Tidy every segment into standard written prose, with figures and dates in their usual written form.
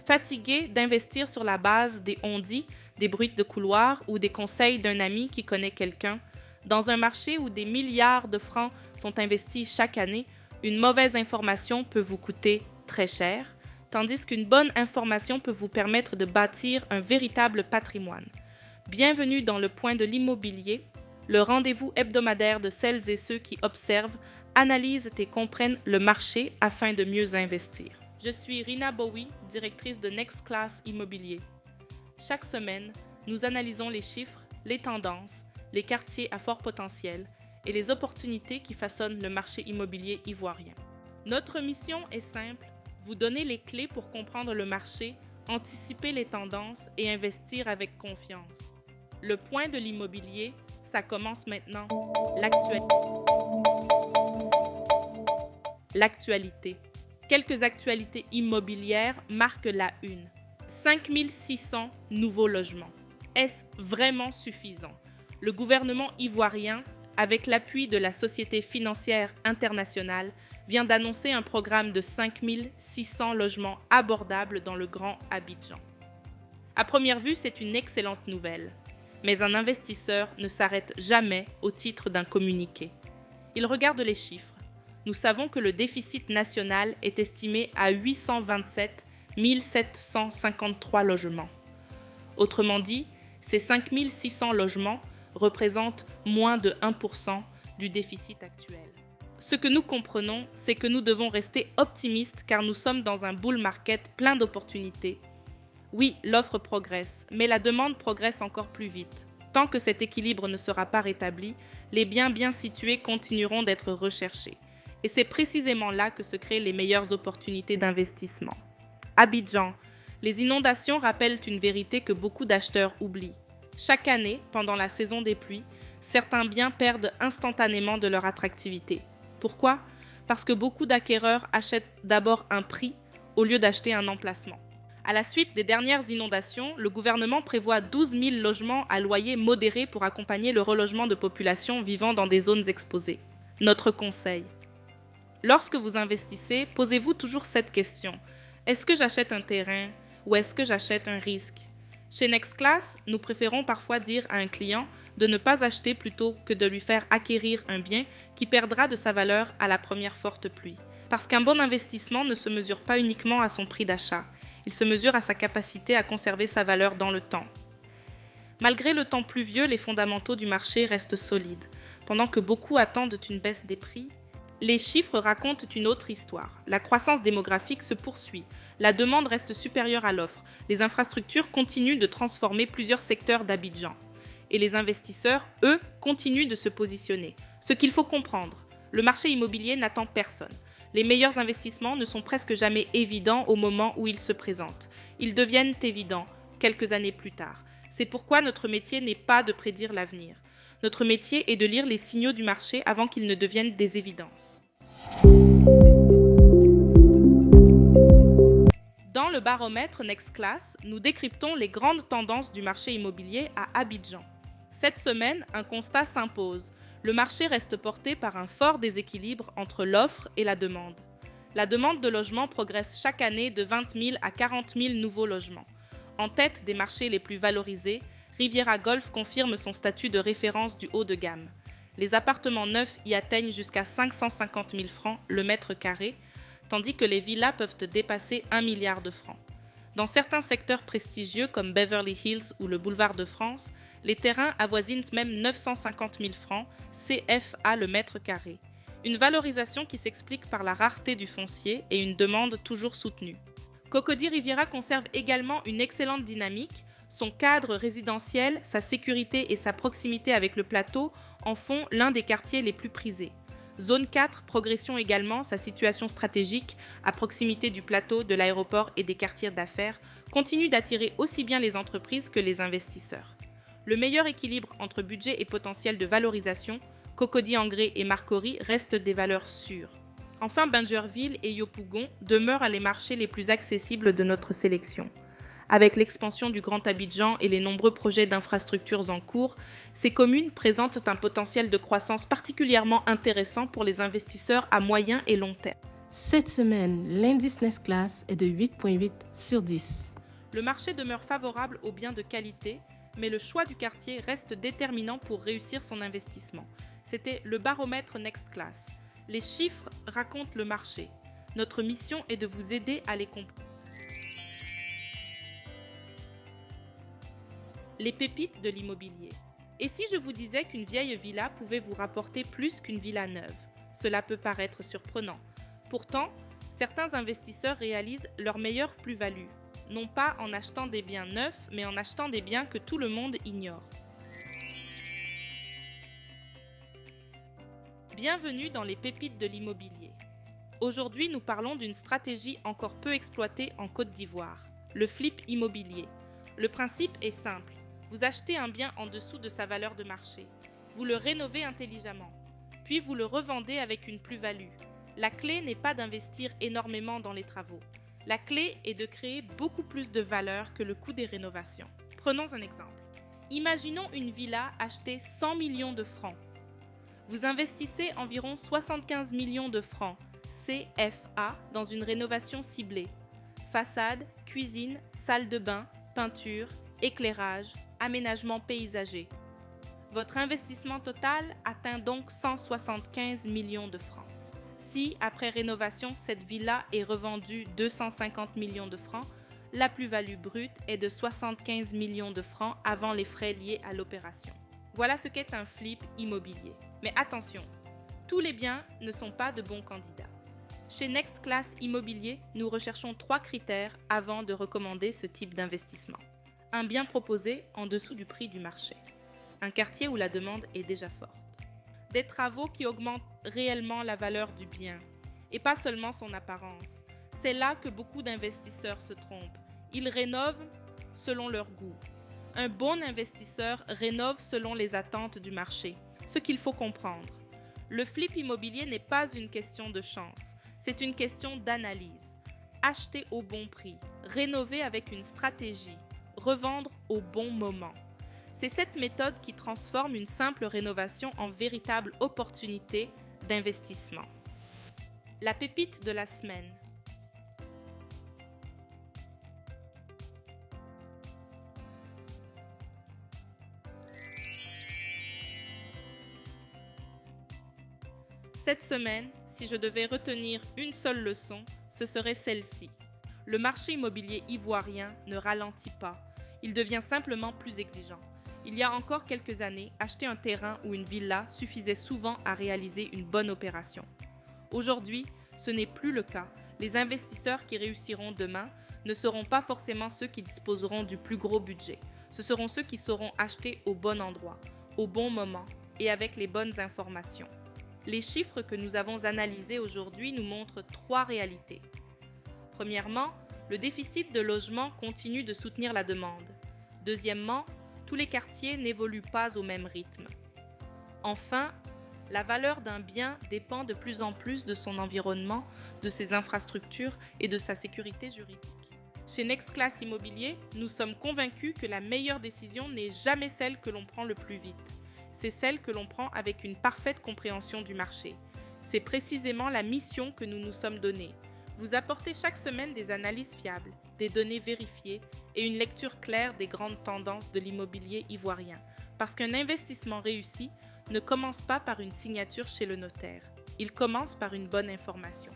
Fatigué d'investir sur la base des on-dit, des bruits de couloir ou des conseils d'un ami qui connaît quelqu'un, dans un marché où des milliards de francs sont investis chaque année, une mauvaise information peut vous coûter très cher, tandis qu'une bonne information peut vous permettre de bâtir un véritable patrimoine. Bienvenue dans le Point de l'immobilier, le rendez-vous hebdomadaire de celles et ceux qui observent, analysent et comprennent le marché afin de mieux investir. Je suis Rina Bowie, directrice de Next Class Immobilier. Chaque semaine, nous analysons les chiffres, les tendances, les quartiers à fort potentiel et les opportunités qui façonnent le marché immobilier ivoirien. Notre mission est simple, vous donner les clés pour comprendre le marché, anticiper les tendances et investir avec confiance. Le Point de l'immobilier, ça commence maintenant. L'actualité. Quelques actualités immobilières marquent la une. 5600 nouveaux logements. Est-ce vraiment suffisant? Le gouvernement ivoirien, avec l'appui de la Société financière internationale, vient d'annoncer un programme de 5600 logements abordables dans le Grand Abidjan. À première vue, c'est une excellente nouvelle. Mais un investisseur ne s'arrête jamais au titre d'un communiqué. Il regarde les chiffres. Nous savons que le déficit national est estimé à 827 753 logements. Autrement dit, ces 5600 logements représentent moins de 1% du déficit actuel. Ce que nous comprenons, c'est que nous devons rester optimistes car nous sommes dans un bull market plein d'opportunités. Oui, l'offre progresse, mais la demande progresse encore plus vite. Tant que cet équilibre ne sera pas rétabli, les biens bien situés continueront d'être recherchés. Et c'est précisément là que se créent les meilleures opportunités d'investissement. Abidjan, les inondations rappellent une vérité que beaucoup d'acheteurs oublient. Chaque année, pendant la saison des pluies, certains biens perdent instantanément de leur attractivité. Pourquoi? Parce que beaucoup d'acquéreurs achètent d'abord un prix au lieu d'acheter un emplacement. À la suite des dernières inondations, le gouvernement prévoit 12 000 logements à loyer modéré pour accompagner le relogement de populations vivant dans des zones exposées. Notre conseil. Lorsque vous investissez, posez-vous toujours cette question. Est-ce que j'achète un terrain ou est-ce que j'achète un risque? Chez Next Class, nous préférons parfois dire à un client de ne pas acheter plutôt que de lui faire acquérir un bien qui perdra de sa valeur à la première forte pluie. Parce qu'un bon investissement ne se mesure pas uniquement à son prix d'achat. Il se mesure à sa capacité à conserver sa valeur dans le temps. Malgré le temps pluvieux, les fondamentaux du marché restent solides. Pendant que beaucoup attendent une baisse des prix, les chiffres racontent une autre histoire. La croissance démographique se poursuit. La demande reste supérieure à l'offre. Les infrastructures continuent de transformer plusieurs secteurs d'Abidjan. Et les investisseurs, eux, continuent de se positionner. Ce qu'il faut comprendre, le marché immobilier n'attend personne. Les meilleurs investissements ne sont presque jamais évidents au moment où ils se présentent. Ils deviennent évidents quelques années plus tard. C'est pourquoi notre métier n'est pas de prédire l'avenir. Notre métier est de lire les signaux du marché avant qu'ils ne deviennent des évidences. Dans le baromètre Next Class, nous décryptons les grandes tendances du marché immobilier à Abidjan. Cette semaine, un constat s'impose. Le marché reste porté par un fort déséquilibre entre l'offre et la demande. La demande de logement progresse chaque année de 20 000 à 40 000 nouveaux logements. En tête des marchés les plus valorisés, Riviera Golf confirme son statut de référence du haut de gamme. Les appartements neufs y atteignent jusqu'à 550 000 francs le mètre carré, tandis que les villas peuvent dépasser 1 milliard de francs. Dans certains secteurs prestigieux comme Beverly Hills ou le boulevard de France, les terrains avoisinent même 950 000 francs CFA le mètre carré. Une valorisation qui s'explique par la rareté du foncier et une demande toujours soutenue. Cocody Riviera conserve également une excellente dynamique. Son cadre résidentiel, sa sécurité et sa proximité avec le plateau en font l'un des quartiers les plus prisés. Zone 4, progression également, sa situation stratégique, à proximité du plateau, de l'aéroport et des quartiers d'affaires, continue d'attirer aussi bien les entreprises que les investisseurs. Le meilleur équilibre entre budget et potentiel de valorisation, Cocody Angré et Marcory restent des valeurs sûres. Enfin, Bingerville et Yopougon demeurent les marchés les plus accessibles de notre sélection. Avec l'expansion du Grand Abidjan et les nombreux projets d'infrastructures en cours, ces communes présentent un potentiel de croissance particulièrement intéressant pour les investisseurs à moyen et long terme. Cette semaine, l'indice Nextclass est de 8,8 sur 10. Le marché demeure favorable aux biens de qualité, mais le choix du quartier reste déterminant pour réussir son investissement. C'était le baromètre Nextclass. Les chiffres racontent le marché. Notre mission est de vous aider à les comprendre. Les pépites de l'immobilier. Et si je vous disais qu'une vieille villa pouvait vous rapporter plus qu'une villa neuve? Cela peut paraître surprenant. Pourtant, certains investisseurs réalisent leur meilleure plus-value, non pas en achetant des biens neufs, mais en achetant des biens que tout le monde ignore. Bienvenue dans les pépites de l'immobilier. Aujourd'hui, nous parlons d'une stratégie encore peu exploitée en Côte d'Ivoire, le flip immobilier. Le principe est simple. Vous achetez un bien en dessous de sa valeur de marché. Vous le rénovez intelligemment. Puis vous le revendez avec une plus-value. La clé n'est pas d'investir énormément dans les travaux. La clé est de créer beaucoup plus de valeur que le coût des rénovations. Prenons un exemple. Imaginons une villa achetée 100 millions de francs. Vous investissez environ 75 millions de francs CFA dans une rénovation ciblée. Façade, cuisine, salle de bain, peinture, éclairage, aménagement paysager. Votre investissement total atteint donc 175 millions de francs. Si, après rénovation, cette villa est revendue 250 millions de francs, la plus-value brute est de 75 millions de francs avant les frais liés à l'opération. Voilà ce qu'est un flip immobilier. Mais attention, tous les biens ne sont pas de bons candidats. Chez Nextclass Immobilier, nous recherchons 3 critères avant de recommander ce type d'investissement. Un bien proposé en dessous du prix du marché. Un quartier où la demande est déjà forte. Des travaux qui augmentent réellement la valeur du bien et pas seulement son apparence. C'est là que beaucoup d'investisseurs se trompent. Ils rénovent selon leur goût. Un bon investisseur rénove selon les attentes du marché. Ce qu'il faut comprendre. Le flip immobilier n'est pas une question de chance, c'est une question d'analyse. Acheter au bon prix, rénover avec une stratégie, revendre au bon moment. C'est cette méthode qui transforme une simple rénovation en véritable opportunité d'investissement. La pépite de la semaine. Cette semaine, si je devais retenir une seule leçon, ce serait celle-ci. Le marché immobilier ivoirien ne ralentit pas, il devient simplement plus exigeant. Il y a encore quelques années, acheter un terrain ou une villa suffisait souvent à réaliser une bonne opération. Aujourd'hui, ce n'est plus le cas. Les investisseurs qui réussiront demain ne seront pas forcément ceux qui disposeront du plus gros budget. Ce seront ceux qui sauront acheter au bon endroit, au bon moment et avec les bonnes informations. Les chiffres que nous avons analysés aujourd'hui nous montrent 3 réalités. Premièrement, le déficit de logement continue de soutenir la demande. Deuxièmement, tous les quartiers n'évoluent pas au même rythme. Enfin, la valeur d'un bien dépend de plus en plus de son environnement, de ses infrastructures et de sa sécurité juridique. Chez Nextclass Immobilier, nous sommes convaincus que la meilleure décision n'est jamais celle que l'on prend le plus vite. C'est celle que l'on prend avec une parfaite compréhension du marché. C'est précisément la mission que nous nous sommes donnée. Vous apporter chaque semaine des analyses fiables, des données vérifiées et une lecture claire des grandes tendances de l'immobilier ivoirien. Parce qu'un investissement réussi ne commence pas par une signature chez le notaire. Il commence par une bonne information.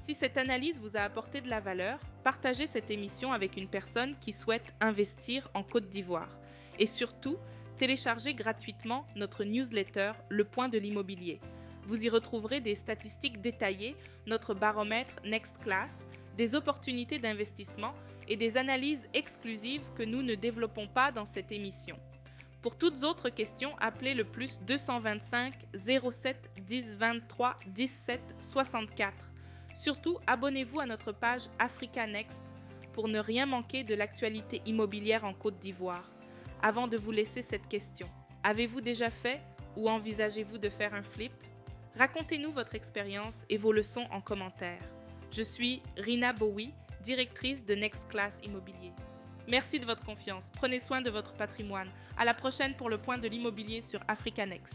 Si cette analyse vous a apporté de la valeur, partagez cette émission avec une personne qui souhaite investir en Côte d'Ivoire. Et surtout, téléchargez gratuitement notre newsletter Le Point de l'immobilier. Vous y retrouverez des statistiques détaillées, notre baromètre Nextclass, des opportunités d'investissement et des analyses exclusives que nous ne développons pas dans cette émission. Pour toutes autres questions, appelez le plus 225 07 10 23 17 64. Surtout, abonnez-vous à notre page Africa Next pour ne rien manquer de l'actualité immobilière en Côte d'Ivoire. Avant de vous laisser cette question, avez-vous déjà fait ou envisagez-vous de faire un flip? Racontez-nous votre expérience et vos leçons en commentaire. Je suis Rina Bowie, directrice de Nextclass Immobilier. Merci de votre confiance. Prenez soin de votre patrimoine. À la prochaine pour le point de l'immobilier sur Africa Next.